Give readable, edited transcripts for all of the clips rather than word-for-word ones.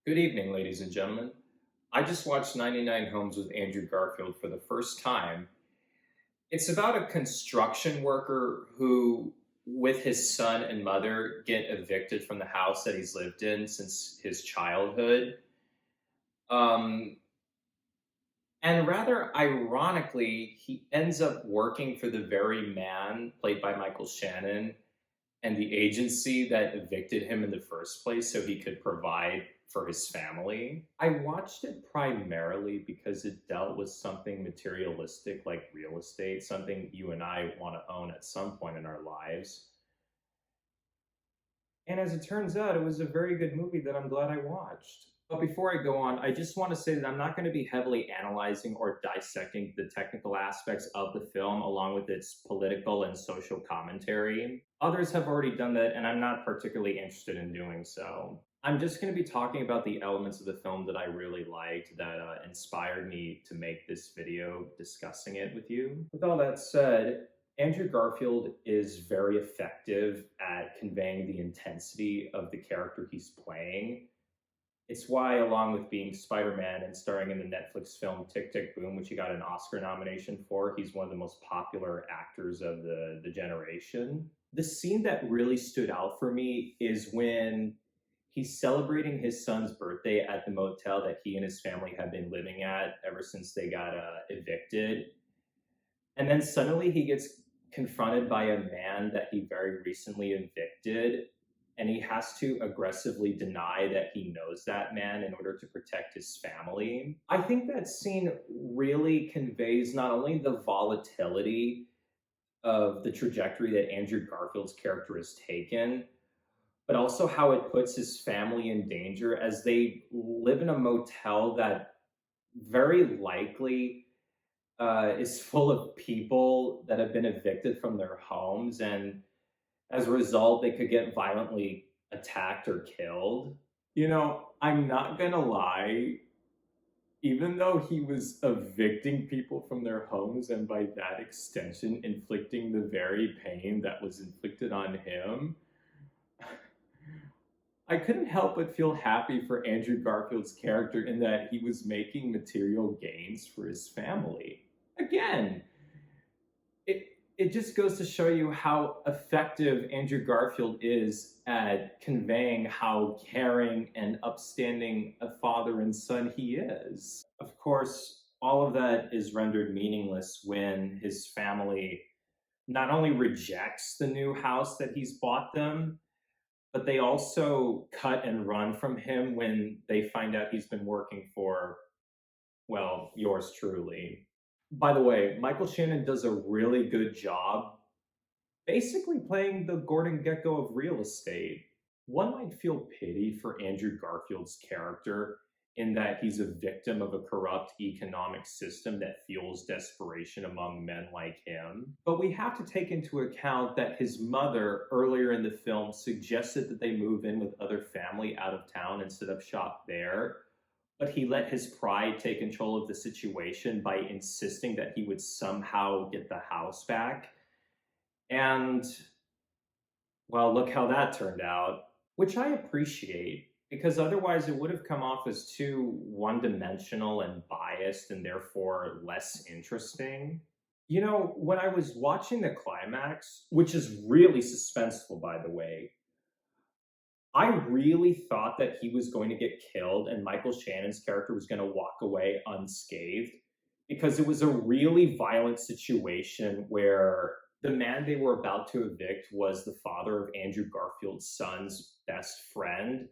Good evening, ladies and gentlemen. I just watched 99 Homes with Andrew Garfield for the first time. It's about a construction worker who, with his son and mother, get evicted from the house that he's lived in since his childhood. Um, and rather ironically, he ends up working for the very man, played by Michael Shannon, and the agency that evicted him in the first place so he could provide for his family. I watched it primarily because it dealt with something materialistic like real estate, something you and I want to own at some point in our lives. And as it turns out, it was a very good movie that I'm glad I watched. But before I go on, I just want to say that I'm not going to be heavily analyzing or dissecting the technical aspects of the film along with its political and social commentary. Others have already done that, and I'm not particularly interested in doing so. I'm just going to be talking about the elements of the film that I really liked that inspired me to make this video discussing it with you. With all that said, Andrew Garfield is very effective at conveying the intensity of the character he's playing. It's why, along with being Spider Man and starring in the Netflix film Tick Tick Boom, which he got an Oscar nomination for, he's one of the most popular actors of the generation. The scene that really stood out for me is when he's celebrating his son's birthday at the motel that he and his family have been living at ever since they got evicted. And then suddenly he gets confronted by a man that he very recently evicted, and he has to aggressively deny that he knows that man in order to protect his family. I think that scene really conveys not only the volatility of the trajectory that Andrew Garfield's character has taken, but also how it puts his family in danger as they live in a motel that very likely is full of people that have been evicted from their homes, and as a result, they could get violently attacked or killed. I'm not gonna lie, even though he was evicting people from their homes and by that extension inflicting the very pain that was inflicted on him, I couldn't help but feel happy for Andrew Garfield's character in that he was making material gains for his family. Again, it just goes to show you how effective Andrew Garfield is at conveying how caring and upstanding a father and son he is. Of course, all of that is rendered meaningless when his family not only rejects the new house that he's bought them, but they also cut and run from him when they find out he's been working for, well, yours truly. By the way, Michael Shannon does a really good job basically playing the Gordon Gekko of real estate. One might feel pity for Andrew Garfield's character in that he's a victim of a corrupt economic system that fuels desperation among men like him. But we have to take into account that his mother, earlier in the film, suggested that they move in with other family out of town and set up shop there. But he let his pride take control of the situation by insisting that he would somehow get the house back. And, well, look how that turned out, which I appreciate because otherwise it would have come off as too one dimensional and biased and therefore less interesting. When I was watching the climax, which is really suspenseful, by the way, I really thought that he was going to get killed and Michael Shannon's character was going to walk away unscathed because it was a really violent situation where the man they were about to evict was the father of Andrew Garfield's son's best friend.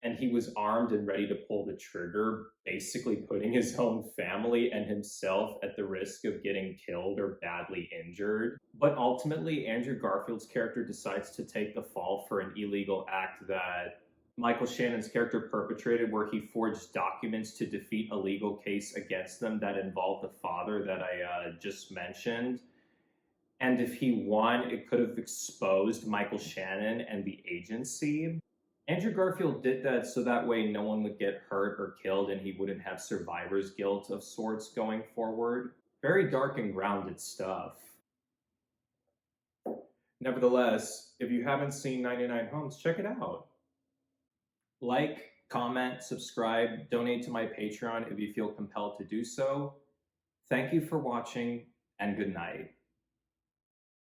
And he was armed and ready to pull the trigger, basically putting his own family and himself at the risk of getting killed or badly injured. But ultimately, Andrew Garfield's character decides to take the fall for an illegal act that Michael Shannon's character perpetrated, where he forged documents to defeat a legal case against them that involved the father that I just mentioned. And if he won, it could have exposed Michael Shannon and the agency. Andrew Garfield did that so that way no one would get hurt or killed and he wouldn't have survivor's guilt of sorts going forward. Very dark and grounded stuff. Nevertheless, if you haven't seen 99 Homes, check it out. Like, comment, subscribe, donate to my Patreon if you feel compelled to do so. Thank you for watching, and good night.